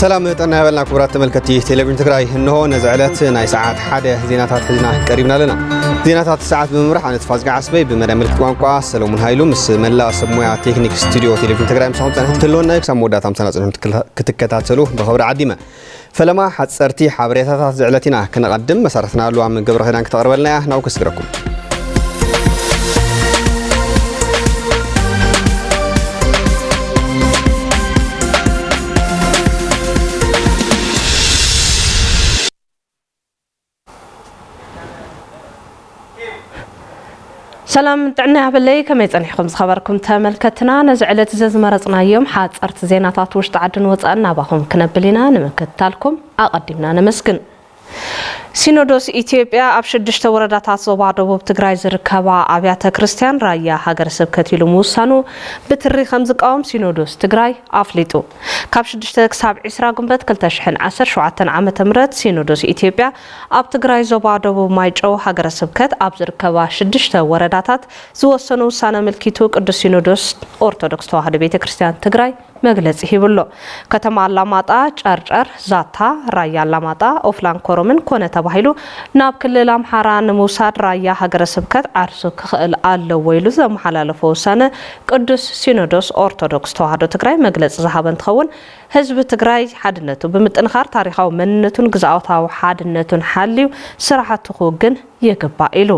سلام طنا يبلنا كبرات تملكتي تلفزيون تግራይ እንሆ ነዝዕለት ናይ ሰዓት ሓደ ዜናታት ሒዝና ቀሪብና ኣለና ዜናታት ሰዓት ብምምራሕ ኣነ ተፋዝጋ ዓስበይ ብመደብ ቋንቋ ሰለሞን ሃይሉ ምስ መላ ሰብ ሞያ ቴክኒክ ስቱዲዮ ቴሌቪዥን ትግራይ ምሳኹም ፀንሕት ክህልወና ክሳብ መወዳእታ ምሳና ክትከታተሉ ብኽብሪ ዓዲመ ፈለማ ሓፀርቲ ሓበሬታታት ዝዕለት ኢና ክነቐድም መሰረትና ኣሉ ኣብ ገብረ ኺዳን ከተቕርበልና ያ ናው ክስግረኩም سلام تعنا بالله كما يصنحكم خبركم تملكتنا نزعلت زمرصنا يوم حاصرت زيناتات وشت عدن وصلنا باهم كنبلينا نمكتالكم اقدمنا نمسكن ሲኖዶስ ኢትዮጵያ ኣብ 6 ወረዳታት ዞባ ደቡብ ትግራይ ዝርከባ ኣብያተ ክርስቲያን ራያ ሃገረ ስብከት ኢሉ ምውሳኑ ብትሪ ከም ዝቃወም ሲኖዶስ ትግራይ ኣፍሊጡ ካብ 6 ክሳብ 20 ጉንበት 2017 ዓመተ ምህረት ሲኖዶስ ኢትዮጵያ ኣብ ትግራይ ዞባ ደቡብ ማይጨው ሃገረ ስብከት ኣብ ዝርከባ 6 ወረዳታት ዝወሰኑ ውሳነ መልኪቱ ቅዱስ ሲኖዶስ ኦርቶዶክስ ተዋህዶ ቤተክርስቲያን ትግራይ መግለጽ ይብሎ ከተማ አላማጣ ጨርጨር ዛታ ራያ አላማጣ ኦፍላን ኮሮምን ኮነ ተባሂሉ ናብ ክልል አምሓራ ንሙሳድ ራያ ሃገረ ስብከት አርሱ ክኽእል አለው ወይሉ ዘመሓላለፈ ውሳነ ቅዱስ ሲኖዶስ ኦርቶዶክስ ተዋህዶ ትግራይ መግለጽ ዝሃበን ተኸውን ህዝብ ትግራይ ሓድነቱ ብምጥንኻር ታሪኻዊ መንነቱን ግዛኣታዊ ሓድነቱን ሓልዩ ስራሕቱ ግን የገባ ኢሉ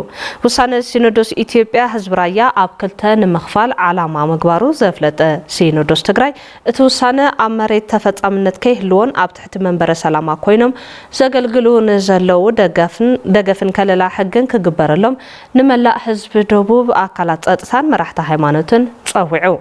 ውሳነ ሲኖዶስ ኢትዮጵያ ህዝብ ራያ ኣብ ክልተ ንምኽፋል ዓላማ ምግባሩ ዘፍለጠ ሲኖዶስ ትግራይ እቲ ውሳነ ኣብ መሬት ተፈጻምነት ከይህልዎን ኣብ ትሕቲ መንበረ ሰላማ ኮይኖም ዘገልግሉን ዘለው ደገፍን ከለላ ሕግን ክግበረሎም ንመላእ ህዝብ ደቡብ ኣካላት ጸጥታን መራሕቲ ሃይማኖትን ጸዊዑ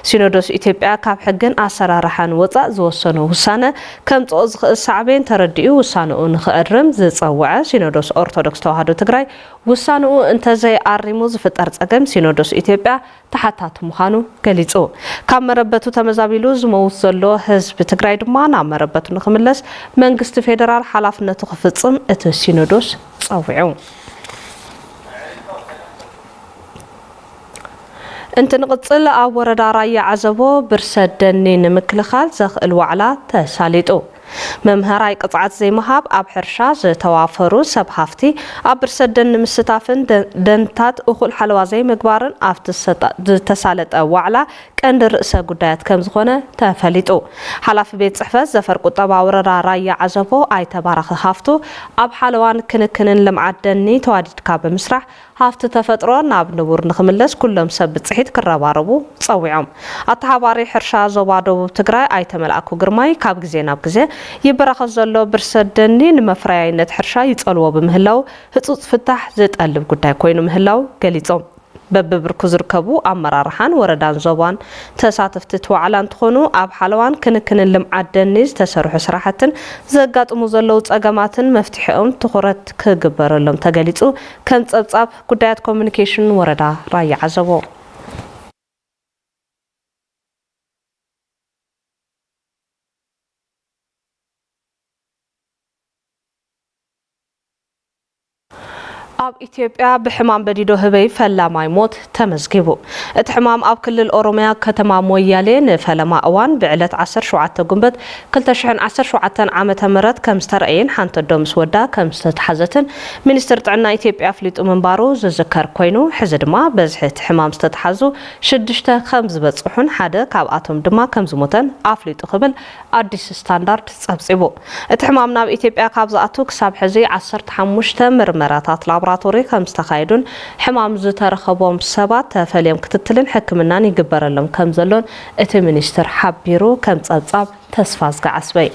ሲኖዶስ ኢትዮጵያ ካብ ሕግን ኣሰራርሓን ወጻእ ዝወሰኑ ውሳነ ከም ጽኦ ዝኽእል ሳዕቤን ተረዲኡ ውሳነኡ ንኽእርም ዝጸውዐ ሲኖዶስ ኦርቶዶክስ ተዋህዶ ትግራይ ውሳነኡ እንተዘይ ኣሪሙ ዝፍጠር ጸገም ሲኖዶስ ኢትዮጵያ ተሓታቱ ምዃኑ ገሊጹ ካብ መረበቱ ተመዛቢሉ ዝመውት ዘሎ ህዝቢ ትግራይ ድማ ናብ መረበቱ ንኽምለስ መንግስቲ ፌደራል ሓላፍነቱ ክፍጽም እቲ ሲኖዶስ ጸዊዑ انت نقصل ኣብ ወረዳ ራያ ዓዘቦ ብርሰደኒ ንምክልኻል ዘኽእል ዋዕላ ተሳሊጡ መምሃራይ ቅጽዓት ዘይመሃብ ኣብ ሕርሻ ዝተዋፈሩ ሰብ ሃፍቲ ኣብ ብርሰደን ንምስታፍን ደንታት እኹል ሓለዋ ዘይምግባርን ኣብቲ ዝተሳለጠ ዋዕላ ቀንዲ ርእሰ ጉዳያት ከም ዝኾነ ተፈሊጡ ሓላፊ ቤት ጽሕፈት ዘፈር ቁጠባ ወረዳ ራያ ዓዘቦ ኣይተባረኸ ሃፍቱ ኣብ ሓለዋን ክንክንን ልምዓት ደኒ ተዋዲድካ ብምስራሕ ሃፍቲ ተፈጥሮ ናብ ንቡር ንኽምለስ ኩሎም ሰብ ብጽሒት ክረባረቡ ጸዊዖም ኣተሓባሪ ሕርሻ ዞባ ደቡብ ትግራይ ኣይተመልኣኩ ግርማይ ካብ ግዜ ናብ ግዜ ይበረኸት ዘሎ ብርሰደኒ ንመፍረያይነት ሕርሻ ይጸልዎ ብምህላው ህጹጽ ፍታሕ ዝጠልብ ጉዳይ ኮይኑ ምህላው ገሊጾም በብብርኩ ዝርከቡ ኣመራርሓን ወረዳን ዞባን ተሳተፍቲ ተዋዕላ እንትኾኑ ኣብ ሓለዋን ክንክንን ልምዓት ደኒ ዝተሰርሑ ስራሕትን ዘጋጥሙ ዘለው ጸገማትን መፍትሒኦም ትኹረት ክግበረሎም ተገሊጹ ከም ጸብጻብ ጉዳያት ኮሙኒኬሽን ወረዳ ራያ ዓዘቦ ኣብ ኢትዮጵያ ብሕማም በዲዶ ህበይ ፈላማይ ሞት ተመዝጊቡ እቲ ሕማም ኣብ ክልል ኦሮሚያ ከተማ ሞያሌ ንፈለማ እዋን ብዕለት 17 ጉንበት 2017 ዓመተ ምህረት ከም ዝተረኣየን ሓንቲ ዶ ምስ ወዳ ከም ዝተተሓዘትን ሚኒስትር ጥዕና ኢትዮጵያ ኣፍሊጡ ምንባሩ ዝዝከር ኮይኑ ሕዚ ድማ በዝሒ እቲ ሕማም ዝተተሓዙ 6 ከም ዝበጽሑን ሓደ ካብኣቶም ድማ ከም ዝሞተን ኣፍሊጡ ክብል ኣዲስ ስታንዳርድ ጸብጺቡ እቲ ሕማም ናብ ኢትዮጵያ ካብ ዝኣቱ ክሳብ ሕዚ 15 ምርመራታት ላቦራቶሪ ከም ዝተኻየዱን ሕማም ዝተረኸቦም ሰባት ተፈልዮም ክትትልን ሕክምናን ይግበረሎም ከም ዘሎን እቲ ሚኒስትር ሓቢሩ ከም ጸብጻብ ተስፋ ዝገዓስበይ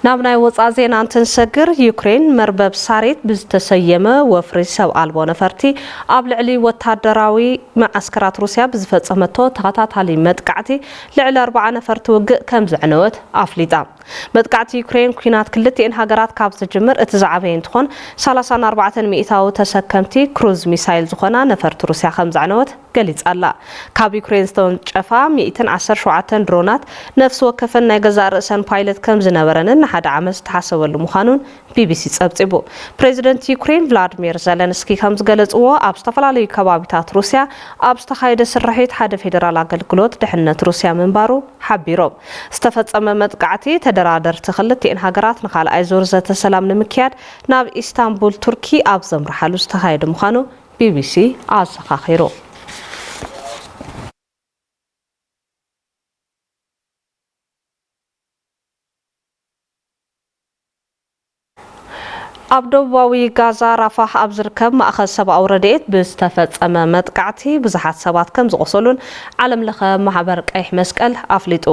ናብ ናይ ወፃ ዜና እንትንሰግር ዩክሬን መርበብ ሳሬት ብዝተሰየመ ወፍሪ ሰብ ኣልቦ ነፈርቲ ኣብ ልዕሊ ወታደራዊ ማዕስከራት ሩስያ ብዝፈጸመቶ ተኸታታሊ መጥቃዕቲ ልዕሊ 40 ነፈርቲ ውግእ ከም ዘዕነወት ኣፍሊጣ መጥቃዕቲ ዩክሬን ኩናት ክልቲአን ሃገራት ካብ ዝጅምር እቲ ዝዓበየ እንትኾን 34 ሚእታዊ ተሰከምቲ ክሩዝ ሚሳይል ዝኾና ነፈርቲ ሩስያ ከም ዘዕነወት ገሊጻላ ካብ ዩክሬን ዝተወንጨፋ 117 ድሮናት ነፍሲ ወከፈን ናይ ገዛ ርእሰን ፓይለት ከም ዝነበረንን ሓደ ዓመት ተሓሰበሉ ምዃኑን ቢቢሲ ጸብጺቡ ፕሬዚደንት ዩክሬን ቭላድሚር ዘለንስኪ ከም ዝገለጽዎ ኣብ ዝተፈላለዩ ከባቢታት ሩስያ ኣብ ዝተኻየደ ስራሒት ሓደ ፌደራል ኣገልግሎት ድሕነት ሩስያ ምንባሩ ሓቢሮም ዝተፈጸመ መጥቃዕቲ ተደራደርቲ ክልቲአን ሃገራት ንኻልኣይ ዙር ዘተ ሰላም ንምክያድ ናብ ኢስታንቡል ቱርኪ ኣብ ዘምርሓሉ ዝተኻየደ ምዃኑ ቢቢሲ ኣዘኻኺሩ ኣብ ደቡባዊ ጋዛ ራፋህ ኣብ ዝርከብ ማእኸል ሰብኣዊ ረድኤት ብዝተፈጸመ መጥቃዕቲ ብዙሓት ሰባት ከም ዝቆሰሉን ዓለም ለኸ ማሕበር ቀይሕ መስቀል ኣፍሊጡ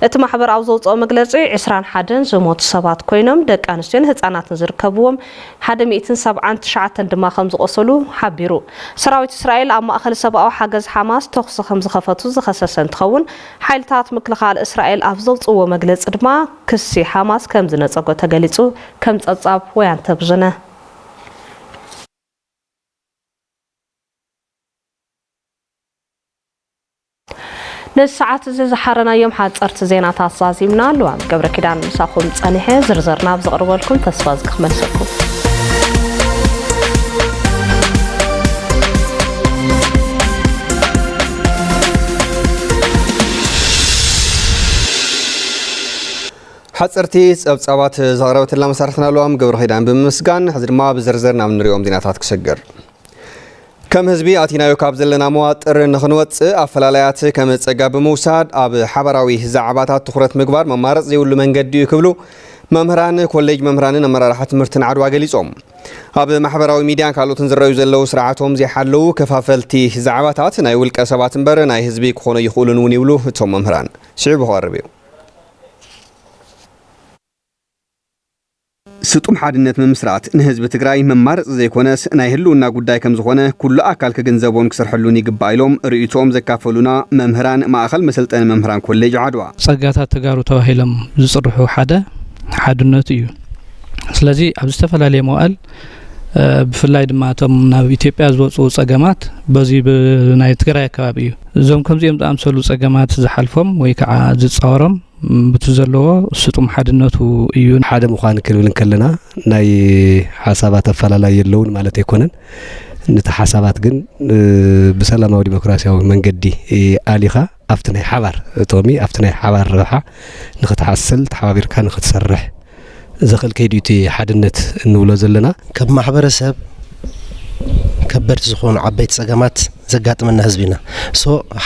እቲ ማሕበር ኣብ ዘውፅኦ መግለጺ 21 ዝሞቱ ሰባት ኮይኖም ደቂ ኣንስትዮን ህጻናትን ዝርከብዎም 179 ድማ ከም ዝቆሰሉ ሓቢሩ ሰራዊት እስራኤል ኣብ ማእኸል ሰብኣዊ ሓገዝ ሓማስ ተኹሲ ከም ዝኸፈቱ ዝኸሰሰ እንትኸውን ሓይልታት ምክልኻል እስራኤል ኣብ ዘውፅዎ መግለጺ ድማ ክሲ ሓማስ ከም ዝነፀጎ ተገሊጹ ከም ጸብጻብ ወያንተ ብዙነ ንሰዓት ዝሓረናዮም ሓጸርቲ ዜናታት ዛዚምና ልዋን ገብረ ኪዳን ምሳኹም ጸኒሐ ዝርዝርና ብዝቕርበልኩም ተስፋ ዝክመልሰኩም حصرتي ጸብጻባት ዘቕረበትና መሳርሕትና ለዋም ገብረ ኺዳን ብምስጋን ሕዚ ድማ ብዝርዝር ናብ ንሪኦም ዜናታት ክሰገር ከም ህዝቢ ኣቲናዮ ካብ ዘለና መዋጥር ንኽንወፅእ ኣፈላላያት ከም ፀጋ ብምውሳድ ኣብ ሓበራዊ ዛዕባታት ትኹረት ምግባር መማረፅ ዘይብሉ መንገዲ እዩ ክብሉ መምህራን ኮሌጅ መምህራንን ኣመራርሓ ትምህርትን ዓድዋ ገሊፆም ኣብ ማሕበራዊ ሚድያን ካልኦትን ዝረኣዩ ዘለዉ ስርዓቶም ዘይሓለዉ ከፋፈልቲ ዛዕባታት ናይ ውልቀ ሰባት እምበር ናይ ህዝቢ ክኾኑ ይኽእሉን እውን ይብሉ እቶም መምህራን ሽዑ ብኸርብ እዩ ስጡም ሓድነት ምምስራት ንህዝቢ ትግራይ መማረፅ ዘይኮነስ ናይ ህልውና ጉዳይ ከም ዝኾነ ኩሉ ኣካል ክግንዘቦን ክሰርሐሉን ይግባእ ኢሎም ርእይቶም ዘካፈሉና መምህራን ማእኸል መሰልጠኒ መምህራን ኮሌጅ ዓድዋ ጸጋታት ተጋሩ ተባሂሎም ዝጽርሑ ሓድነት እዩ ስለዚ ኣብ ዝተፈላለዩ መዋዕል ብፍላይ ድማ እቶም ናብ ኢትዮጵያ ዝወፁ ጸገማት በዚ ናይ ትግራይ አካባቢ እዩ እዞም ከምዚኦም ዝኣምሰሉ ጸገማት ዝሓልፎም ወይ ከዓ ዝጻወሮም ብትዘለዎ ስጡም ሓድነቱ እዩ ሓደ ምዃን ክንብል ከለና ናይ ሓሳባት ኣፈላላይ የለውን ማለት ኣይኮነን ነቲ ሓሳባት ግን ብሰላማዊ ዲሞክራሲያዊ መንገዲ ኣሊኻ ኣብቲ ናይ ሓባር ጥቕሚ ኣብቲ ናይ ሓባር ረብሓ ንኽትሓስል ተሓባቢርካ ንኽትሰርሕ ዘኽእል ከይዱ እቲ ሓድነት እንብሎ ዘለና ከም ማሕበረሰብ ከበድቲ ዝኾኑ ዓበይቲ ጸገማት ዘጋጥመና ህዝቢና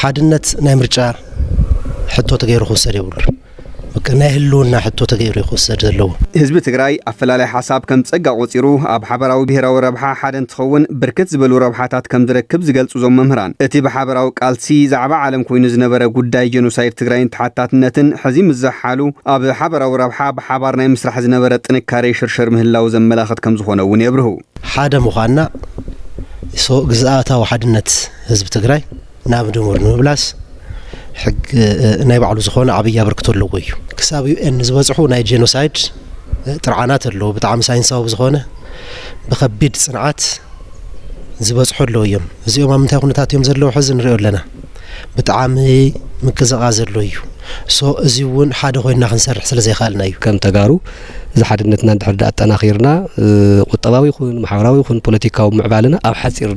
ሓድነት ናይ ምርጫ ሕቶ ተገይሩ ክውሰድ ይብሉ ናይ ህልውና ሕቶ ተገይሩ ይኽወሰድ ዘለዎ ህዝቢ ትግራይ ኣፈላላይ ሓሳብ ከም ፀጋ ቆፂሩ ኣብ ሓበራዊ ብሄራዊ ረብሓ ሓደ እንትኸውን ብርክት ዝበሉ ረብሓታት ከም ዝረክብ ዝገልጹ ዞም መምህራን እቲ ብሓበራዊ ቃልሲ ዛዕባ ዓለም ኮይኑ ዝነበረ ጉዳይ ጀኖሳይድ ትግራይን ተሓታትነትን ሕዚ ምዘሓሉ ኣብ ሓበራዊ ረብሓ ብሓባር ናይ ምስራሕ ዝነበረ ጥንካሬ ሽርሽር ምህላው ዘመላኽት ከም ዝኾነ እውን የብርሁ ሓደ ምዃንና ግዝኣታዊ ሓድነት ህዝቢ ትግራይ ናብ ድሙር ንምብላስ ሕግ ናይ ባዕሉ ዝኾነ ዓብይ አበርክቶ ኣለዎ እዩ ክሳብ ዩኤን ዝበፅሑ ናይ ጄኖሳይድ ጥርዓናት ኣለዎ ብጣዕሚ ሳይንሳዊ ዝኾነ ብከቢድ ጽንዓት ዝበፅሑ ኣለዎ እዮም እዚኦም ኣብ ምንታይ ኩነታት እዮም ዘለዉ ሕዚ ንሪኦ ኣለና ብጣዕሚ ምቅዝቓዝ ዘሎ እዩ እዚ እውን ሓደ ኮይንና ክንሰርሕ ስለ ዘይከኣልና እዩ ከም ተጋሩ ዝሓድነትና እንድሕር ኣጠናኺርና ቁጠባዊ ይኹን ማሕበራዊ ይኹን ፖለቲካዊ ምዕባልና ኣብ ሓፂር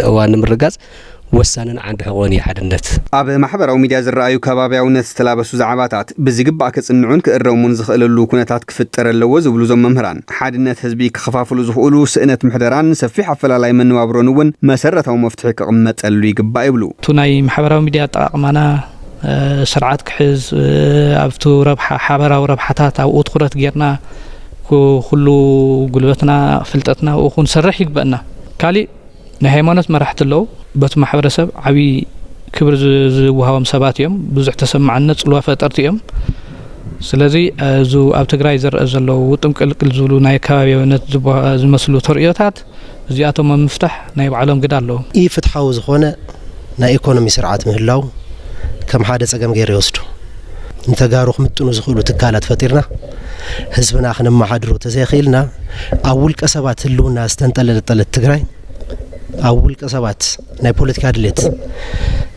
እዋን ንምርጋፅ ወሳንን ዓንዲ ሕቆን ሓድነት ኣብ ማሕበራዊ ሚድያ ዝረኣዩ ከባቢያውነት ዝተላበሱ ዛዕባታት ብዝግባእ ክጽንዑን ክእረሙን ዝኽእለሉ ኩነታት ክፍጠር ኣለዎ ዝብሉ ዞም መምህራን ሓድነት ህዝቢ ክኸፋፍሉ ዝኽእሉ ስእነት ምሕደራን ሰፊሕ ኣፈላላይ መነባብሮን እውን መሰረታዊ መፍትሒ ክቕመጠሉ ይግባእ ይብሉ እቲ ናይ ማሕበራዊ ሚድያ ኣጠቓቕማና ስርዓት ክሕዝ ኣብቲ ሓበራዊ ረብሓታት ኣብኡ ትኩረት ጌርና ኩሉ ጉልበትና ፍልጠትና እኹን ሰርሕ ይግበአና ካሊእ ናይ ሃይማኖት መራሕቲ ኣለዉ በቲ ማሕበረሰብ ዓብይ ክብሪ ዝወሃቦም ሰባት እዮም ብዙሕ ተሰማዕነት ጽልዋ ፈጠርቲ እዮም ስለዚ እዚ ኣብ ትግራይ ዝረአ ዘሎ ውጥም ቅልቅል ዝብሉ ናይ ከባቢያውነት ዝመስሉ ተርእዮታት እዚኣቶም ምፍታሕ ናይ ባዕሎም ግዳ ኣለዎ ፍትሓዊ ዝኾነ ናይ ኢኮኖሚ ስርዓት ምህላው ከም ሓደ ጸገም ገይሩ ይወስዱ እንተጋሩ ክምጥኑ ዝኽእሉ ትካላት ፈጢርና ህዝብና ክንመሓድሮ ተዘይኽኢልና ኣብ ውልቀ ሰባት ህልውና ዝተንጠለጠለት ትግራይ ኣብ ውልቀ ሰባት ናይ ፖለቲካ ድሌት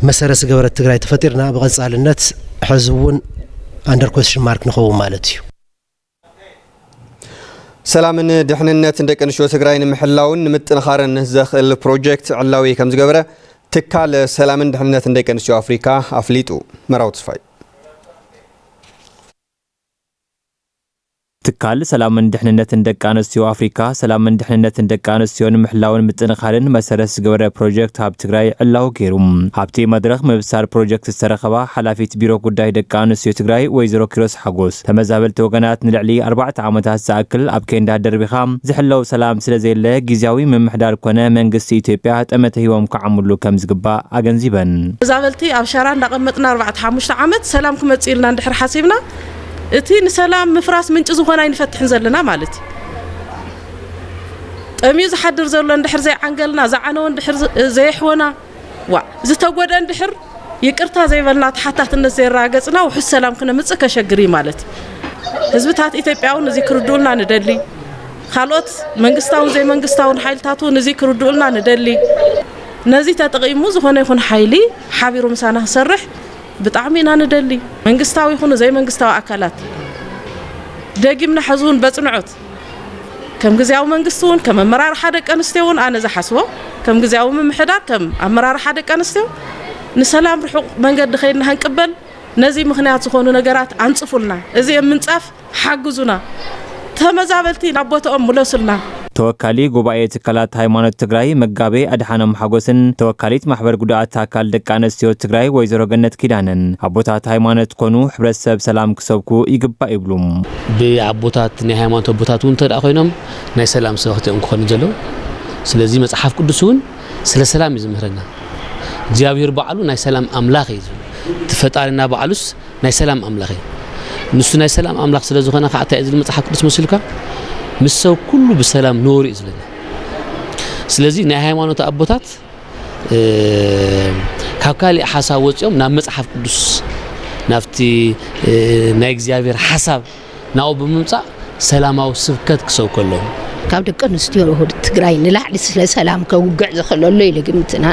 መሰረት ዝገበረት ትግራይ ተፈጢርና ብቐጻልነት ሕዝቡን ኣንደር ኩዌስችን ማርክ ንኸው ማለት እዩ ሰላምን ድሕንነትን ደቂ ኣንስትዮ ትግራይ ንምሕላውን ንምጥንኻርን ዘኽእል ፕሮጀክት ዕላዊ ከም ዝገበረ ትካል ሰላምን ድሕንነትን ደቂ ኣንስትዮ ኣፍሪካ ኣፍሊጡ መራው ተስፋይ ትካል ሰላምን ድሕንነትን ደቂ ኣንስትዮ ኣፍሪካ ሰላምን ድሕንነትን ደቂ ኣንስትዮ ንምሕላውን ምጥንኻርን መሰረት ዝገበረ ፕሮጀክት ኣብ ትግራይ ዕላው ገይሩ ኣብቲ መድረኽ ምብሳር ፕሮጀክት ዝተረኸባ ሓላፊት ቢሮ ጉዳይ ደቂ ኣንስትዮ ትግራይ ወይዘሮ ኪሮስ ሓጎስ ተመዛበልቲ ወገናት ንልዕሊ 4 ዓመታት ዝኣክል ኣብ ኬንዳ ደርቢኻ ዝሕለው ሰላም ስለዘየለ ጊዜያዊ ምምሕዳር ኮነ መንግስቲ ኢትዮጵያ ጠመተ ሂቦም ክዓምሉ ከም ዝግባእ ኣገንዚበን ተመዛበልቲ ኣብ ሸራ እንዳቐመጥና 4-5 ዓመት ሰላም ክመጽእ ኢልና እንድሕር ሓሲብና እቲ ንሰላም ምፍራስ ምንጭ ዝኾነ ይንፈትሕን ዘለና ማለት ጠሚዩ ዝሓድር ዘሎ እንድሕር ዘይዓንገልና ዝዓነው እንድሕር ዘይሕወና ዝተጎደ እንድሕር ይቅርታ ዘይበልና ተሓታትነት ዘይራገጽና ውሕስ ሰላም ክነምጽእ ከሸግሪ ማለት ህዝብታት ኢትዮጵያውን እዚ ክርዱልና ንደሊ ካልኦት መንግስታውን ዘይመንግስታውን ሓይልታቱን እዚ ክርዱልና ንደሊ ነዚ ተጠቂሙ ዝኾነ ይኹን ሓይሊ ሓቢሩ ምሳና ክሰርሕ ብጣዕሚ ኢና ንደሊ መንግስታዊ ይኹን ዘይ መንግስታዊ አካላት ደጊምና ሕዙን በጽንዖት ከም ግዚያዊ መንግስቱን ከም አመራር ሓደ ቀንስቴውን ኣነ ዝሓስቦ ከም ግዚያዊ ምምሕዳር ከም አመራር ሓደ ቀንስቴው ንሰላም ርሑቕ መንገዲ ኸይድና ክንቅበል ነዚ ምኽንያት ዝኾኑ ነገራት አንጽፉልና እዚ የምንጻፍ ሓግዙና ተመዛበልቲ ናብ ቦታኦም ሙለሱልና ተወካሊ ጉባኤ ትካላት ሃይማኖት ትግራይ መጋቤ አድሓኖም ሓጎስን ተወካሊት ማሕበር ጉዳኣት አካል ደቂ ኣንስትዮ ትግራይ ወይዘሮ ገነት ኪዳነን ኣቦታት ሃይማኖት ኮኑ ሕብረተሰብ ሰላም ክሰብኩ ይግባእ ይብሉም ብኣቦታት ናይ ሃይማኖት ኣቦታት እውን ተዳ ኮይኖም ናይ ሰላም ሰበኽቲኦም ክኾኑ ዘሎ ስለዚ መጽሓፍ ቅዱስን ስለ ሰላም ይዝምረና እግዚአብሔር በዓሉ ናይ ሰላም አምላኽ እዩ ተፈጣሪና በዓሉስ ናይ ሰላም አምላኽ ንሱ ናይ ሰላም አምላኽ ስለ ዝኾነ ካዕታ እዚ መጽሓፍ ቅዱስ መስልካ ምሰው ኩሉ በሰላም ኖር ይዝለና ስለዚ ናይ ሃይማኖት አቦታት ካካሊ ሐሳብ ወጽዮም ናብ መጽሐፍ ቅዱስ ናፍቲ ናይ እግዚአብሔር ሐሳብ ናው በመምጻእ ሰላማዊ ስብከት ክሰውከሎም ካብ ደቂ ኣንስትዮ ትግራይ ንላዕሊ ስለ ሰላም ከውግዕ ዝኽእለሉ ይልግምትና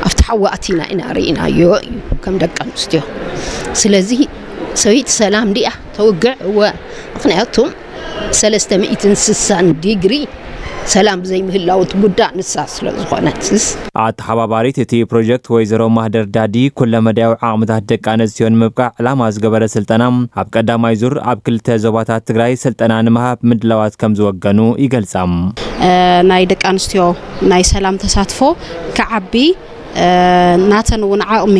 ኣብቲ ሓዋእቲና ኢና ርኢናዮ ከም ደቂ ኣንስትዮ ስለዚ ሰዊት ሰላም ዲኣ ተውግዕ ምክንያቱም 360 ዲግሪ ሰላም ዘይ ምህላውት ጉዳይ ንሳ ስለ ዝኾነትስ ኣተሓባባሪት እቲ ፕሮጀክት ወይዘሮ ማህደር ዳዲ ኩለ መዳያዊ ዓቕምታት ደቂ ኣንስትዮ ንምብቃዕ ዕላማ ዝገበረ ስልጠና ኣብ ቀዳማይ ዙር ኣብ ክልተ ዞባታት ትግራይ ስልጠና ንምሃብ ምድላዋት ከም ዝወገኑ ይገልጻ ናይ ደቂ ኣንስትዮ ናይ ሰላም ተሳትፎ ከዓቢ ናተን እውን ዓቕሚ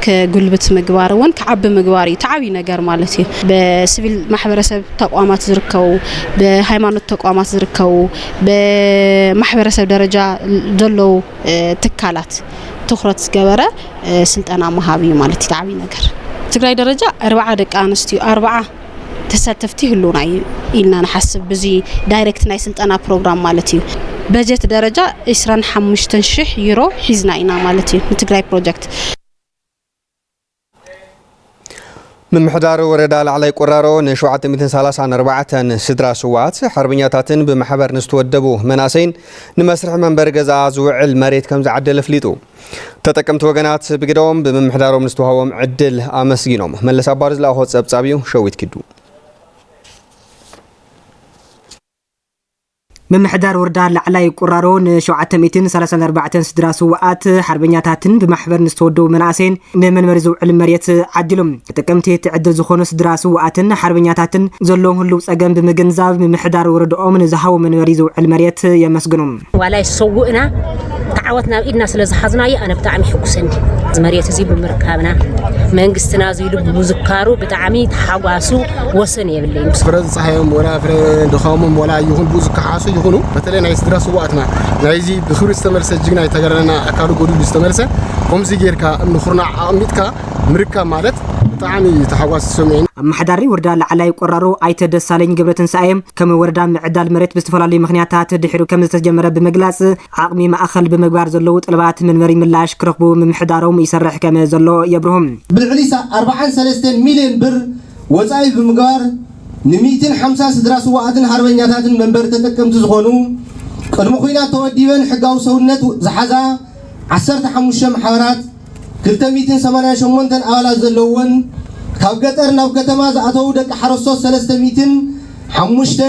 كجلبت مجبارون كعب مجباري تعبي نجار مالتي بسبيل محبرسب تقوامات زركو بهيمانة تقوامات زركو بمحبرسب درجة دلو تكالات تخرج جبرة سلطنا مهابي مالتي تعبي نجار تقرأي درجة 4 دك أنستي 4 تستفتيه اللوناي إلنا نحسب بزي دايركت ناي سلطنا بروجرام مالتي بجت درجة 25 يورو حزنا إنا مالتي تقرأي بروجكت من محدار وردا على قرارو نشوعة 234 سدرا سوات حربياتاتن بمحبر نستودبو مناسين نمسرح منبر غزا زوعل مريت كم زعدل فليتو تتقمت وغنات بقدوم بمحدارو نستوهاوم عدل امسغينوم ملس ابارز لا هو صبصابيو شويت كدو من محدار وردار لعلي قرارون شوعة 234 سدرا سوات حربياتاتن بمحبر نستودو مناسين من مرزو علم مريت عدلهم تقمت تعدل زخونو سدرا سواتن حربياتاتن زلوهم هلو صقم بمغنزاب من محدار وردوم نزهاو من مريزو علم مريت يمسغنوم ولا يسوقنا تعوتنا إدنا سلازحزناي أنا بتعمي حكسن مريت زي بمركبنا منغستنا زيلو بوزكارو بتعمي تحواسو وسن يبلين فرز صحيهم ولا فرد دخامهم ولا يهون بوزكحاسو يهونو مثلا نايس دراسو وقتنا نايزي بخور استمرس جينا يتغرنا اكارو غودو استمرس قمزي غيركا نخرنا عميتكا مركا مالت بتعمي تحواس سمعين محداري وردا لعلي قرارو ايت دسالين جبرتن سايم كم وردا معدال مريت باستفلالي مخنياتات دحرو كم تجمره بمجلاس عقمي ما اخل بمغبار زلو طلبات من مري ملاش كرخبو من محدارهم يسرح كما زلو يبرهم بالعليسة 43 مليون بر وزاي بمغبار ن 250 سدرا سواتن حربياتاتن منبر تتكمت زخونو ቅድሚ ኩናት ተወዲበን ሕጋዊ ሰውነት ዝሓዛ 15 ማሕበራት 288 ኣባላት ዘለዎን ካብ ገጠር ናብ ከተማ ዝኣተው ደቂ ሓረስቶት 305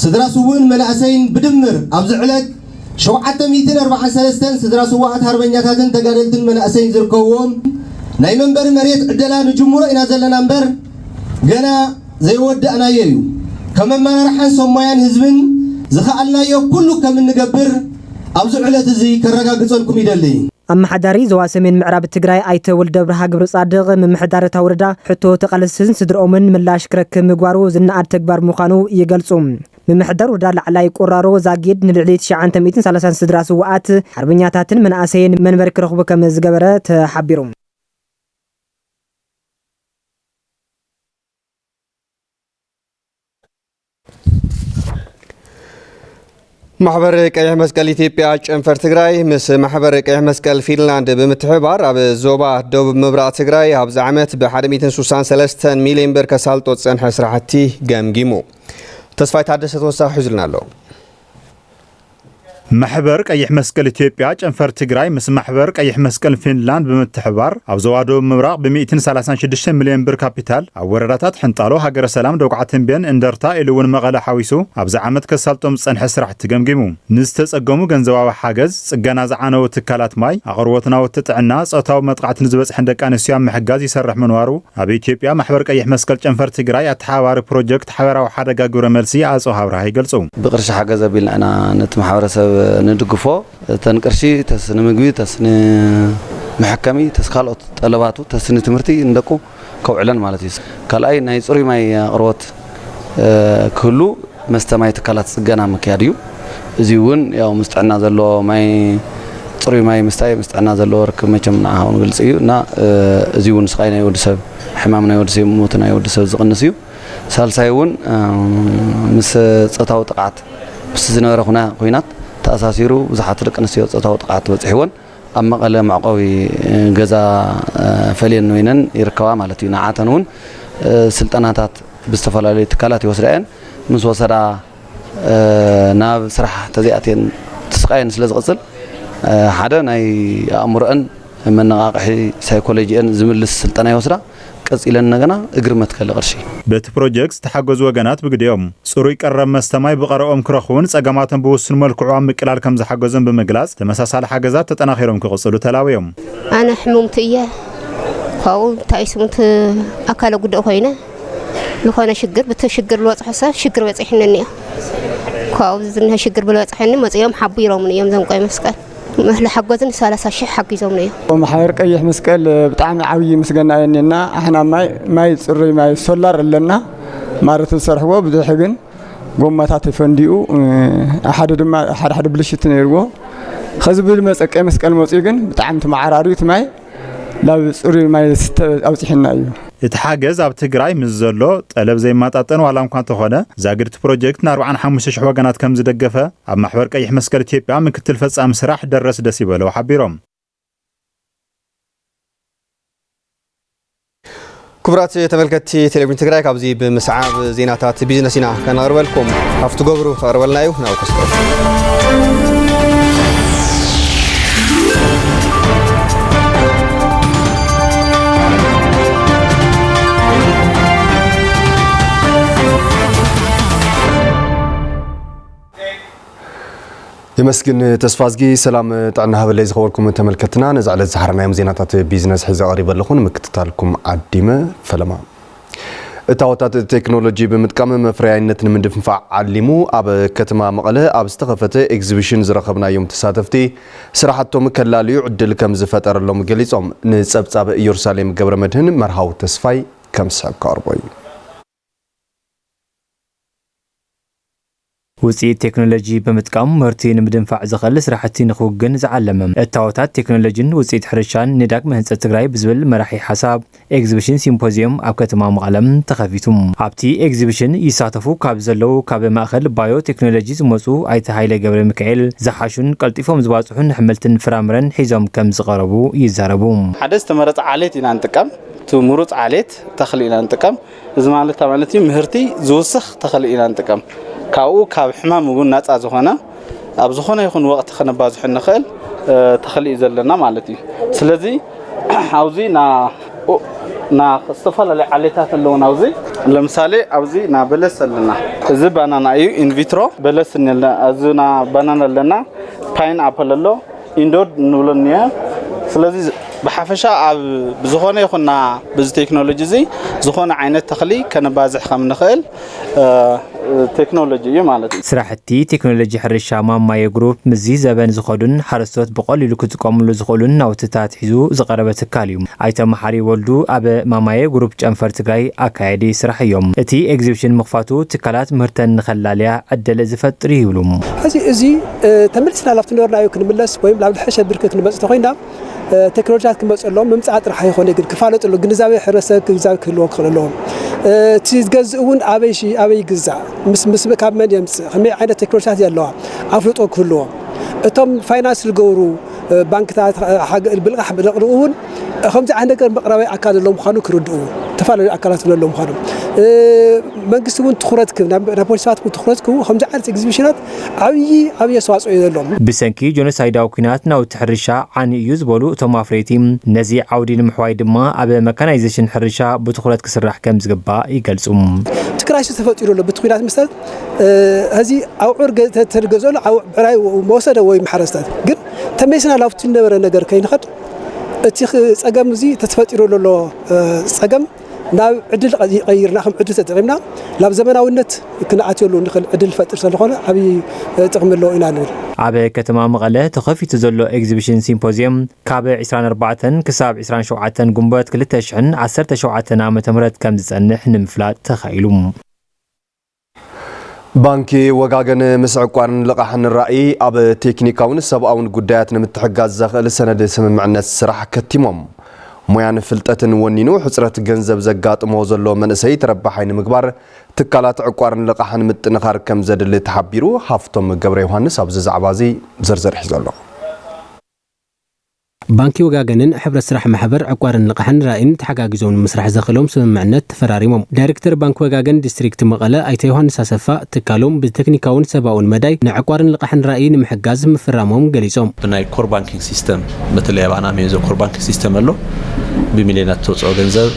ስድራ ስውን መናእሰይን ብድምር ኣብዚ ዕለት 743 ስድራ ስዋኣት ሃርበኛታትን ተጋደልትን መናእሰይን ዝርከብዎም ናይ መንበሪ መሬት ዕደላ ንጅምሮ ኢና ዘለና እምበር ገና ዘይወዳእናዮ እዩ ከም ኣመራርሓን ሰሞያን ህዝብን ዝኸኣልናዮ ኩሉ ከም እንገብር ኣብዚ ዕለት እዚ ከረጋግፀልኩም ይደሊ ኣመሓዳሪ ዞባ ሰሜን ምዕራብ ትግራይ ኣይተ ወልደ ብርሃ ግብረ ጻድቕ ምምሕዳር እታ ወረዳ ሕቶ ተቃለስን ስድሮምን ምላሽ ክረክብ ምግባሩ ዝነኣድ ተግባር ምዃኑ ይገልጹ ምምሕዳር ወረዳ ላዕላይ ቆራሮ ዛጊድ ንልዕሊ 930 ስድራ ስዋኣት ሓርበኛታትን መናእሰይን መንበሪ ክረኽቡ ከም ዝገበረ ተሓቢሩ ማሕበር ቀይሕ መስቀል ኢትዮጵያ ጨንፈር ትግራይ ምስ ማሕበር ቀይሕ መስቀል ፊንላንድ ብምትሕባር ኣብ ዞባ ደቡብ ምብራቕ ትግራይ ኣብዚ ዓመት ብ163 ሚልዮን ብር ከሳልጦ ዝጸንሐ ስራሕቲ ገምጊሙ ተስፋይ ታደሰ ተወሳኺ ሒዙልና ኣሎ ማሕበር ቀይሕ መስቀል ኢትዮጵያ ጨንፈር ትግራይ ምስ ማሕበር ቀይሕ መስቀል ፊንላንድ ብምትሕባር ኣብ ዞባ ደቡብ ምብራቕ ብ136 ሚልዮን ብር ካፒታል ኣብ ወረዳታት ሕንጣሎ ሃገረ ሰላም ደጉዓ ተንቤን እንደርታ ኢሉ እውን መቐለ ሓዊሱ ኣብዚ ዓመት ከሳልጦም ዝጸንሐ ስራሕቲ ገምጊሙ ንዝተጸገሙ ገንዘባዊ ሓገዝ ጽገና ዝዓነው ትካላት ማይ ኣቕርቦት ናውቲ ጥዕና ጾታዊ መጥቃዕቲ ንዝበጽሐን ደቂ ኣንስትዮ ምሕጋዝ ይሰርሕ ምንባሩ ኣብ ኢትዮጵያ ማሕበር ቀይሕ መስቀል ጨንፈር ትግራይ ኣተሓባሪ ፕሮጀክት ሓበራዊ ሓደጋ ግብረ መልሲ ኣጾ ሃብራህ ይገልጹ ብቅርሺ ሓገዝ ኣቢልና ኢና ነቲ ማሕበረሰብ ندقفو تنقرشي تسن مغوي تسن محكمي تسخالوت طلباتو تسن تمرتي ندقو كوعلن مالتي كالاي ناي صري ماي قروت كله مستماي تكالات صغنا مكياديو ازيون ياو مستعنا زلو ماي صري ماي مستعنا زلو ركب مچم ناهون غلصيو نا ازيون سقاينا يودسب حمامنا يودسب موتنا يودسب زقنسيو سالسايون مس صتاو طقات بس زنبره ኩናት ተኣሳሲሩ ብዙሓት ደቂ ኣንስትዮ ጾታዊ ጥቃት በፅሒወን ኣብ መቐለ ማዕቆቢ ገዛ ፈልየን ወይነን ይርከባ ማለት እዩ ንዓተን እውን ስልጠናታት ብዝተፈላለዩ ትካላት ይወስዳየን ምስ ወሰዳ ናብ ስራሕ ተዚኣተን ተስቃየን ስለ ዝቕፅል ሓደ ናይ ኣእምሮአን መነቃቅሒ ሳይኮሎጂአን ዝምልስ ስልጠና ይወስዳ ቀጽኢለን ነገና እግር መትከል ቅርሺ በቲ ፕሮጀክት ተሓገዙ ወገናት ብግዲኦም ጽሩይ ቀረብ መስተማይ ብቀረኦም ክረኽቡን ጸገማትን ብውስን መልክዑ ምቅላል ከም ዝሓገዘን ብምግላጽ ተመሳሳሊ ሓገዛት ተጠናኺሮም ክቕጽሉ ተላውዮም ኣነ ሕሙምቲ እየ ካው ታይስሙት ኣካለ ጉዳይ ኮይነ ዝኾነ ሽግር ብተሽግር ልወጽሐሰ ሽግር በጽሕነኒ ካው ዝንህ ሽግር ብልወጽሕኒ መጽዮም ሓቢሮም እዮም ዘንቆይ መስቀል مهل حقوزن 30,000 حقيزهم ليه. ومحاور قيح مسكال بتعمل عوي مسجنا إننا إحنا ما يصير ما سولار لنا مارة الصرح هو بدو حقن قوم ما تعطي فنديو أحد بلشت نيرو خذ بالمسك مسكال موسيقن بتعمل مع عراريت ماي لا يصير ما أو تحنا أيوه. يتحجز ኣብ ትግራይ ምስ ዘሎ ጠለብ ዘይማጣጠን ዋላ እንኳን ተኾነ ዛግርት ፕሮጀክት ና45 ወገናት ከም ዝደገፈ ኣብ ማሕበር ቀይሕ መስቀል ኢትዮጵያ ምክትል ፈጻሚ ስራሕ ደረስ ደስ ይበለው ሓቢሮም ክቡራት ተመልከቲ ቴሌቪዥን ትግራይ ካብዚ ብምስዓብ ዜናታት ቢዝነስና ከናቅርበልኩም ኣብቲ ገብሩ ተቀርበልናዩ ናው ክስተር يمسكن تسفازجي سلام تعنا هذا اللي يزخوركم تملكتنا نزعل زحرنا يوم زينات بيزنس حزة قريبة لكم مكتتالكم عديمة فلما التواتات التكنولوجي بمتكامل مفرعينة من دفع علمو أب كتما مقالة أب استخفت إكزيبيشنز رقبنا يوم تساتفتي صراحتهم كلالي عدل كم زفتر اللهم جليسهم نسبب يرسالهم قبر مدهن مرهاو تسفاي كم سعب كاربوي وسيله تكنولوجي بمتقام مرتين مدنفع زخل سراحتي نخوغن زعلمم التاوتات تكنولوجين وسيله حرشان نداك مهنص تግራይ بزبل مراحي حساب ኤግዚቢሽን ሲምፖዚየም ኣብ ከተማ መቐለም ተኸፊቱም ኣብቲ ኤግዚቢሽን ይሳተፉ ካብ ዘለው ካብ ማእኸል ባዮ ቴክኖሎጂ ዝመጹ ኣይተ ሃይለ ገብረ ሚካኤል ዝሓሹን ቀልጢፎም ዝባጽሑን ሕምልትን ፍራምረን ሒዞም ከም ዝቐረቡ ይዛረቡ ሓደ ዝተመረጸ ዓሌት ኢና ንጥቀም ትምሩጽ ዓሌት ተኽሊ ኢና ንጥቀም እዚ ማለት ምህርቲ ዝውስኽ ተኽሊ ኢና ንጥቀም ካብኡ ካብ ሕማም እውን ነፃ ዝኾነ ኣብ ዝኾነ ይኹን ወቅቲ ከነባዝሕ ንኽእል ተኽሊ ዘለና ማለት እዩ ስለዚ ኣብዚ ና ዝተፈላለዩ ዓሌታት ኣለውና ኣብዚ ለምሳሌ ኣብዚ ና በለስ ኣለና እዚ ባናና እዩ ኢንቪትሮ በለስ እንልና እዚ ና ባናና ኣለና ፓይን ኣፕል ኣሎ ኢንዶር ንብሎኒያ ስለዚ بحفشة بزخونة يخونا بز تكنولوجي زي زخونة عينة تخلي كنبازح خم نخيل تكنولوجي مالتي سراحتي تكنولوجي حرشة ما يجروب مزي زبان زخودن حرستوت بقول لكت كامل زخولن نوتتات حزو زقربة الكاليوم أيتم محري ولدو أب ما يجروب جنفر تجاي أكايدي سراح يوم أتي إكزيبشن مخفاتو تكالات مرتن خلاليا عدل زفت ريولوم هذه تملسنا لفتنورنا يمكن ملس ويم لعبد حشة بركة نبص تخوينا تكنولوجيات كمص لهم ممصات رح يكون يقول كفالة له جنزاوي حرسة جنزاوي كله كله لهم تيجزون أبي شيء أبي جزء مس كمان يمس هم عندنا تكنولوجيات يلوها أفرطوا كلهم تم فاينانس الجورو بنك تاع حق البلغة بالقرون خمسة عندك بقراوي أكاد لهم خانو كردوا تفعلوا أكلات لهم خانو منقسمون تخرجكم نابولسات تخرجكم خمسة عدد إكزيبيشنات عوي سواس لهم بسنكي جونسايد أو كنات ناو تحرشة عن يوزبولو توم أفريتيم نزي عودي المحوايد ما أبى ميكانيزيشن حرشة بتخرج كسرح كم زجبا يجلسهم تكراش تفوتيرو له بتخوينات مثلا هذه أو عرق ترجزول أو براي وموسد أو محرستات قل تميسنا لافتين نبرة نجار كين خد تيخ سجم زي تتفوتيرو له سجم ناو عدل غيرنا خم عدل تدريمنا لاب زمان أو النت كنا عتيلو نخل عدل فترة سلخنا أبي تقمل له إلى نور عبا كتما مغلا تخفي تزلو إكزيبيشن سيمبوزيوم كابع 24 كساب 27 قنبات كل تشحن 17 عام تمرت كم زنح نمفلات تخيلهم بانكي وغاغن مسعقوان لقاحن الرأي أب تكنيكاون سبقاون قدايات نمتحقاز زاخل سند سممعنا السراح كتمام مويان فلتتن ونينو حصرت ገንዘብ ዘጋጥሞ ዘሎ መንሰይ ተረባሓይን ምግባር ትካላት ዕቋርን ለቃሕን ምጥንኻር ከም ዘድሊ ተሓቢሩ ሃፍቶም ገብረ ዮሐንስ ኣብዚ ዛዕባዚ ዝርዝር ሒዘሎ بانكي وغاغنن حبر سرح محبر عقارن لقحن رائن تحقاقزون مسرح زخلوم سممعنت تفراريموم دايركتور بانك وغاغن ديستريكت مقاله ايت يوحنس اسفا تكالوم بتكنيكاون سباون مداي نعقارن لقحن رائن محجاز مفراموم غليصوم بناي كور بانكينج سيستم بتلي بانا ميزو كور بانكينج سيستم له بمليونات توصو غنزب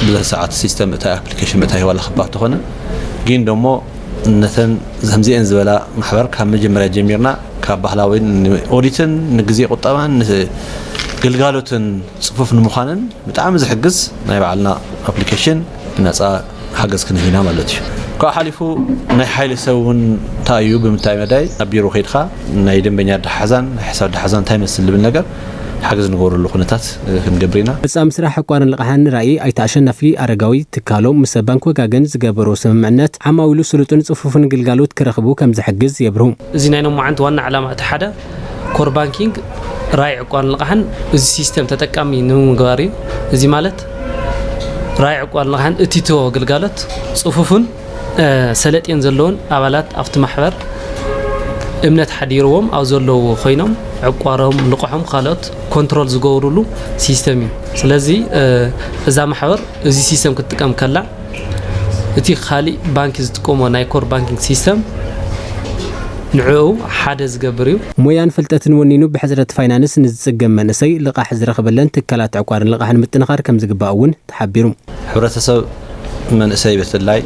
بزح ساعات سيستم تا ابلكيشن متاي ولا خبات هونه جين دمو نتن زمزين زبلا محبر كان مجمره جميرنا كبحلاوي اوديتن نغزي قطبان قلقالوتن صفوف نمخانن بتعام زحجز ناي بعلنا ابلكيشن نصا حجز كن هنا مالتي كو حالفو ناي حيل سوون تايو بمتاي مداي ابيرو خيدخا ناي دنبኛ دحزان حساب دحزان تاي مسل بالنجر حجز نغور له خنتات كنجبرينا بس امسرح حقوان لقحن راي اي تاشنفي ارغاوي تكالو مس بانك وغاغن زغبرو سممعنت عماويلو سلطن صفوفن قلقالوت كرخبو كم زحجز يبرهم زيناينو معند وانا علامه حدا كور بانكينج راي عقوان لقحن እዚ ሲስተም ተጠቃሚ ንምግባር እዚ ማለት راي عقوان لقحن እቲቶ ግልጋሎት ጽፉፍን ሰለጤን ዘለውን አባላት አፍት ማህበር እምነት ሓዲርዎም አው ዘለው ኮይኖም عقوارهم لقحهم خالات كنترول زغورلو سيستمي ስለዚህ እዛ ማህበር እዚ ሲስተም ክትጥቀም ከላ እቲ خالي ባንክ ዝጥቀሞ ናይ ኮር ባንኪንግ ሲስተም نعو حادث قبريو مويان فلتتن ونينو بحزرة فاينانس نزقم منسي لقا حزر خبلن تكالات عقارن لقا حن متنخار كم زقباون تحبيرو حبرتسب منسي بتلاي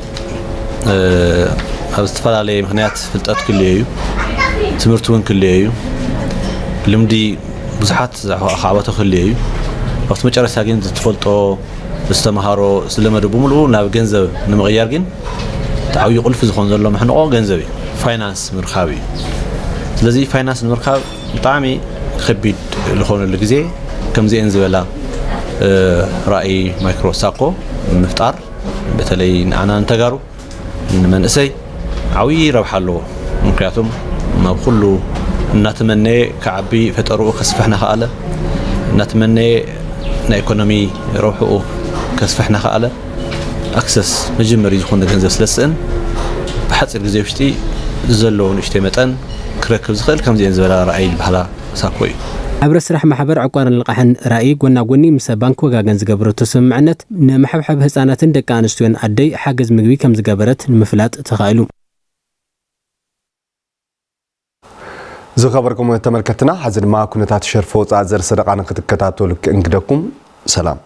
استفاد عليه مخنيات فلتات كليو تمرتون كليو لمدي بزحات خعبته كليو وقت مجرس هاجين تفلطو استمهارو سلمدو بملو ناب ገንዘብ ንምغيار ግን تعوي قلف زخون زلو محنو ገንዘብ فاينانس مرخابي ስለዚህ فاينانس مرخاب طعمي خبيد لخون الغزي كم زي انزبلا راي مايكرو ساقو مفتار بتلي انا انتغارو منسي عوي ربحالو مكنياتهم ما كله نتمنى كعبي فترو كسفحنا خاله نتمنى نا ايكونومي روحو كسفحنا خاله اكسس مجمري يكون ገንዘብ ስለስን بحصر غزي وشتي زلون اشتي متن كركب زخل كم زين زبلا راي البحلا ساكوي عبر سرح محبر عقارن لقحن راي قلنا قوني مس بانك وغاغن زغبرت تسمعنت نمحبحب حصاناتن دق انستيون ادي حاجز مغبي كم زغبرت نمفلات تخايلو زخبركم تملكتنا حزن ما كنت تشرفوا تعذر صدقان كتكتاتو لك انقدكم سلام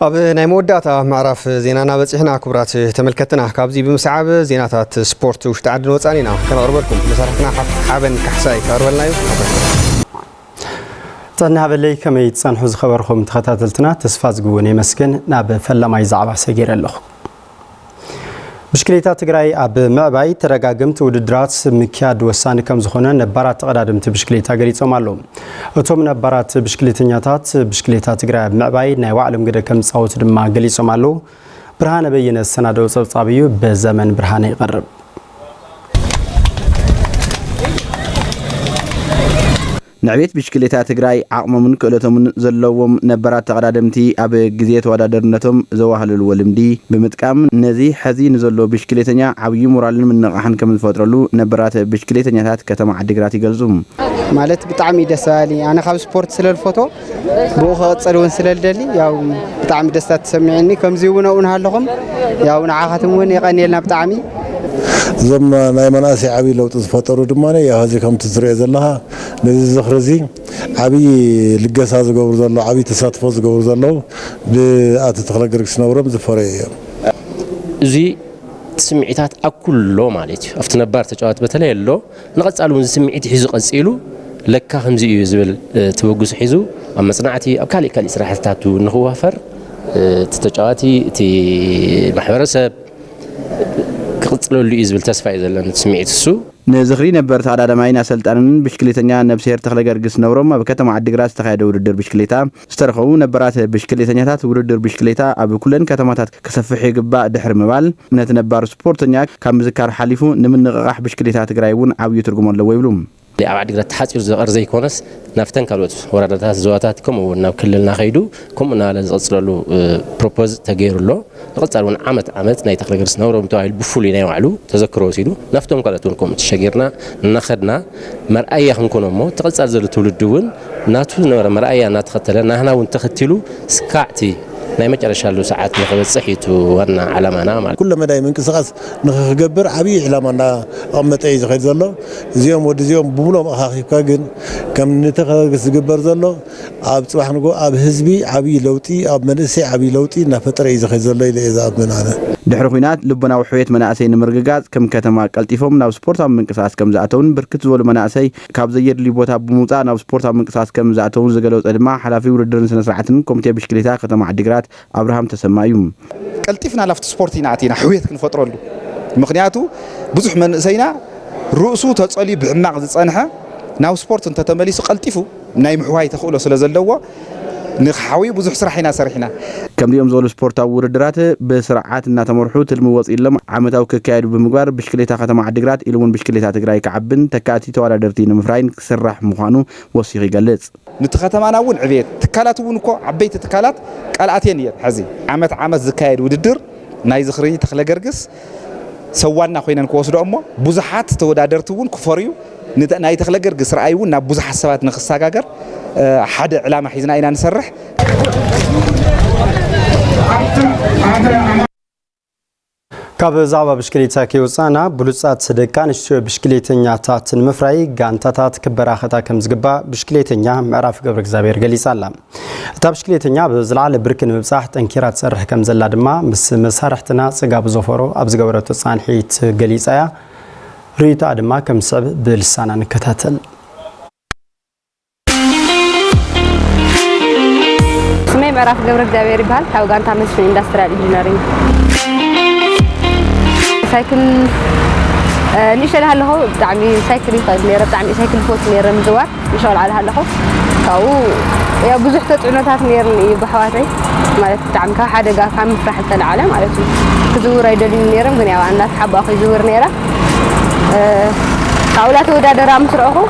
أب ناي موداتا معرف زينانا بصحنا كبرات تملكتنا كابزي بمسعب زيناتات سبورت وشتعدن وصانينا كنقربلكم مسارحنا حابن كحساي كارولنايو صنع باللي كما يتصنحوا خبركم تخاتلتنا تسفاز قوني مسكن ناب فلماي زعبا سجير اللخ بشكليتا تግራይ ኣብ ምዕባይ ተረጋግምቲ ውድድራት ምክያድ ወሳኒ ከም ዝኾነ ነባራት ተቀዳድምቲ ብሽክሌታ ገሊጾም ኣለዉ እቶም ነባራት ብሽክሌተኛታት ብሽክሌታ ትግራይ ኣብ ምዕባይ ናይ ዋዕሎም ግደ ከም ጻወት ድማ ገሊጾም ኣለዉ ብርሃነ በየነ ሰናደው ጸብጻብዩ በዘመን ብርሃነ ይቀርብ نعبيت بشكليتا تግራይ عقممن كلتمن زلوم نبرات تقدادمتي اب غزيه ተወዳደርነቶም ዘዋህልሉ ወልምዲ በመጥቀም ነዚህ ሐዚን ዘሎ ብሽክሌተኛ ዓብይ ሞራልን ምንቀሐን ከም ዝፈጥረሉ ነብራት ብሽክሌተኛታት ከተማ ዓዲግራት ይገልጹም ማለት ብጣዕሚ ደሳሊ አነ ካብ ስፖርት ስለልፎቶ ብኡኸ ጸልውን ስለልደሊ ያው ብጣዕሚ ደስታ ተሰሚዕኒ ከምዚ ውነውን ሃለኹም ያው ንዓኻትም ወን ይቀኒልና ብጣዕሚ زم ناي مناسي عبي لو تفطروا دمانه يا هذه كم تزرع زلها لذي زخرزي عبي لقاسا زغور زلو عبي تساتفو زغور زلو بات تخلقرك سنورم زفريه زي سمعيتات اكلو مالتي افتنبار تجاوت بتلي يلو نقصالو سمعيت حيزو قصيلو لكا همزي يزبل توغس حيزو اما صناعتي كالي سراحتاتو نخوافر تتجاوتي تي محبرسب قصلو يزبل تسفاي زلن سمعيت السو نزخري نبر تعدادماين اسلطانن بشكليتኛ ነብሰር ተخلገርግስ ነውሮም በከተማ ዓዲግራት ተካሄደ ውድድር ብሽክሌታ ዝተረኸቡ ነብራት ብሽክሌተኛታት ውድድር ብሽክሌታ ኣብ ኩለን ከተማታት ከሰፍሕ ይግባእ ድሕር ምባል ነት ነባር ስፖርተኛ ካብ ምዝካር ሓሊፉ ንምንቕራሕ ብሽክሌታ ትግራይ እውን ዓብይ ትርጉም ኣለዎ ይብሉም ኣብ ዓዲግራት ተሓፂር ዝቀር ዘይኮነስ ናፍተን ካልኦት ወራዳታት ዘዋታት ከምኡ ናብ ክልልና ኸይዱ ከምኡ ናለ ዝቕጽለሉ ፕሮፖዝ ተገይሩሎ ንቕጻሉን ዓመት ናይ ተኽለገርስ ነውሮም ተዋሂሉ ብፉሉይ ናይ ዋዕሉ ተዘክሮ ወሲዱ ናፍቶም ካልኦትን ከምኡ ተሸጊርና እናኸድና መርኣያ ክንኮኖ እሞ ተቕጻል ዘሎ ትውልድ እውን ናቱ ነበረ መርኣያ እናተኸተለ ናህና እውን ተኸቲሉ ስካዕቲ ናይ መጨረሻሉ ሰዓት ንኽበጽሒቱ ዋና ዓላማና ማለት ኩሉ መዳይ ምንቅስቓስ ንኽገብር ዓብይ ዕላማና ኣመጠይ ዝኸድ ዘሎ እዚኦም ወዲ እዚኦም ብሙሎም ኣኻኺብካ ግን ከም ንተኸግስ ዝግበር ዘሎ ኣብ ጽባሕ ንጎ ኣብ ህዝቢ ዓብይ ለውጢ ኣብ መንእሰይ ዓብይ ለውጢ እናፈጠረ እዩ ዝኸድ ዘሎ ኢለ ዝኣምናነ ድሕሪ ኩናት ልቦናዊ ሕውየት መናእሰይ ንምርግጋጽ ከም ከተማ ቀልጢፎም ናብ ስፖርታዊ ምንቅስቓስ ከም ዝኣተውን ብርክት ዝበሉ መናእሰይ ካብ ዘየድልዩ ቦታ ብምውፃእ ናብ ስፖርታዊ ምንቅስቓስ ከም ዝኣተውን ዝገለጸ ድማ ሓላፊ ውድድርን ስነ ስርዓትን ኮሚቴ ብሽክሌታ ከተማ ዓዲግራት أبراهام تسمعيهم. قلتيفنا لفت سبورتينا عتينا حويت كن فترة له. مخنياتو بزح من سينا رؤسو تصلي بعمق زصنحه ناو سبورت انت تمليس قلتيفو نايم حواي تخولو سلازلوا نحاوي بزح سرحنا كم اليوم زول سبورتاو ውድድራት بسرعات እና ተመርሑ ትልምወጽ ኢሎም ዓመታው ከካይዱ ብምግባር ብሽክሌታ ከተማ ዓዲግራት ኢሉውን ብሽክሌታ ትግራይ ከዓብን ተካቲ ተወዳደርቲ ንምፍራይን ክስራሕ ምዃኑ ወሲኺ ይገልጽ ንተኸተማና እውን ዕብየት ትካላት እውን እኮ ዓበይቲ ትካላት ቃልኣትየን እየን ሕዚ ዓመት ዝካየድ ውድድር ናይ ዝኽሪ ተኽለገርግስ ሰዋና ኮይነን ክወስዶ እሞ ብዙሓት ተወዳደርቲ እውን ክፈርዩ ናይ ተኽለገርግስ ረኣይ እውን ናብ ብዙሓት ሰባት ንኽሰጋገር ሓደ ዕላማ ሒዝና ኢና ንሰርሕ كابزعبا بشكليتا كيوصانا بلوصات صدقان شو بشكليتኛታት ንምፍራይ ጋንታታት ክበራኸታ ከም ዝግባ ብሽክሌተኛ ምዕራፍ ገብረ እግዚአብሔር ገሊጻላ እታ ብሽክሌተኛ በዝላለ ብርክን ምብጻሕ ጠንኪራ ትሰርሕ ከም ዘላ ድማ ምስ መሳርሕትና ጽጋብ ዘፈሮ ኣብ ዝገበረቶ ጻንሒት ገሊጻያ ሪታ ድማ ከም ሰብ ብልሳና ንከታተል ስሜ ምዕራፍ ገብረ እግዚአብሔር ይባል ካብ ጋንታ መስፍን ኢንዱስትሪያል ኢንጂነሪንግ سايكل نشال هالله دعمي سايكل يقعد نيرة دعمي سايكل فوت نيرة مزوار نشال على هالله كاو يا بزح تطعنات نيرني بحواتي مالت دعم كحدا جا كم فرح العالم مالته كزور يدري نيرة ممكن يا الناس حب أخي زور نيرة كاولات ودا درام سرقه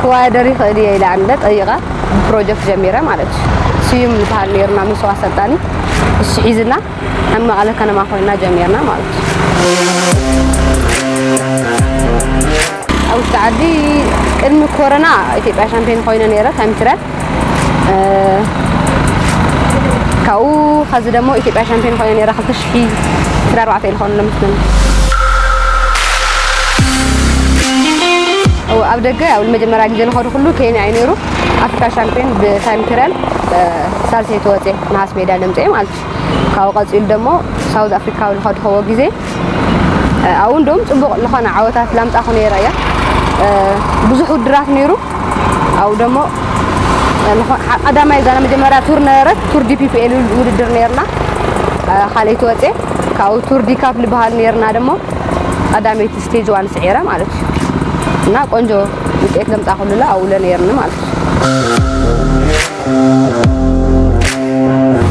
هو دري خدي إلى عندك أيقا بروجكت جميرة مالته سيم مثال نيرنا مسواسة تاني الشيزنا أما على كنا ما خوينا جميرنا مالته أو تعدي علم كورونا إثيوبيا شامبيون خوينا نيرة تايم ترات كاو خذ دمو إثيوبيا شامبيون خوينا نيرة 5000 ترى 4 الخون لمسلم أو أبدأ أو المجمع راجعين خارج كله كين عينيرو أفريقيا شامبيون بتايم ترال سالسي توتي ناس ميدان لمتي مالت كاو قصيل دمو ساوث أفريقيا والخارج هو جزء أو ندوم تبغى لخنا عواتات لم تأخذ نيرايا بزحو درات نيرو أو دمو أدام إذا أنا مجمع تور نيرت تور دي بي في إل ودر نيرنا خالي توتي كاو تور دي كاب لبهال نيرنا دمو أدام يتستيج وان سعيرة مالت نا كونجو متأكد لم تأخذ لا أو لا نيرنا مالت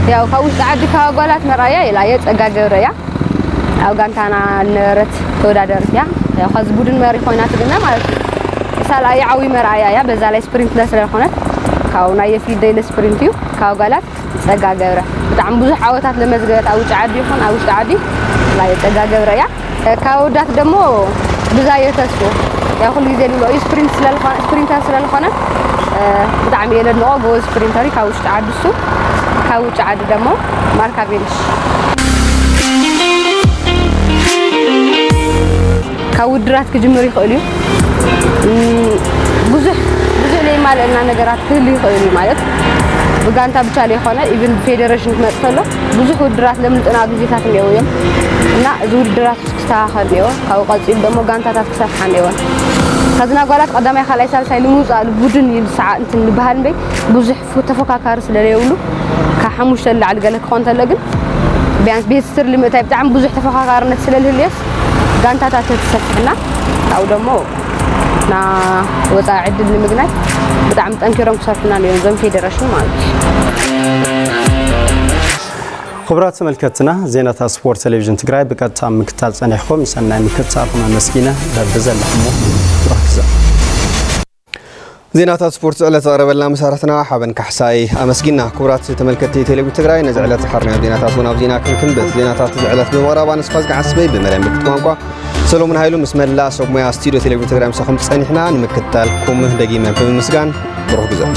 يا كاوش تعدي كاغولات مرايا إلى يت أجاجريا أو كانتنا نرت تودادرت يا خذ بودن مري خوينات لنا مالت سالا يعوي مرايا يا بزاله سبرنت لسر خونت كاونا يفي ديل سبرنتيو كاغولات أجاجرا بتعم بزح عواتات لمزجات أو تعدي خون أو تعدي لا يت أجاجريا كاودات دمو بزاية تسوق يا كل جزء له سبرنت للخون سبرنت لسر خونت بتعم يلا نوع سبرنتري كاوش تعدي سو كاوش تعدي دمو ماركا بيلش كودرات كجمر يخليه بزح لي مال إن نجارات كل يخليه مالك بقانتا بتشالي خانة even federation مثله بزح ودرات لم تناقض زيتات اليوم لا زود درات كستاخ اليوم أو قصير دمو قانتا تكسف حنيوان خذنا قالت قدامي خلاص صار سايلموز على البودن يلسع أنت نبهان بي بزح فتفوق كارس لليولو كحموش اللي على الجلك خانة لقن بيانس بيستر لما تبي تعمل بزح تفوق كارس للهليس قانتا تتسفحنا أو دمو نا وضع عدد المجنات بدعم تأنكرهم كسرنا اليوم زم فيدريشن مالك خبرات ملكتنا زينة سبورت تلفزيون تقرأ بكتة مكتال صنعهم سنة مكتة مسكينة ببزل لحمو ركزة زينة سبورت على تقرب لنا مسارتنا حابن كحساي أمسكينا كبرات تملكتي تلفزيون تقرأ نزعلت حرنا زينة صونا بزينة كن بس زينة تزعلت بمرابا نسخاز قعسبي بملام بتقوانقوا سلام هايلو بسم الله صوب ما استوديو تلفزيون تقرأ مسخم تصنيحنا نمكتالكم دقيقة بمسكان بروح جزء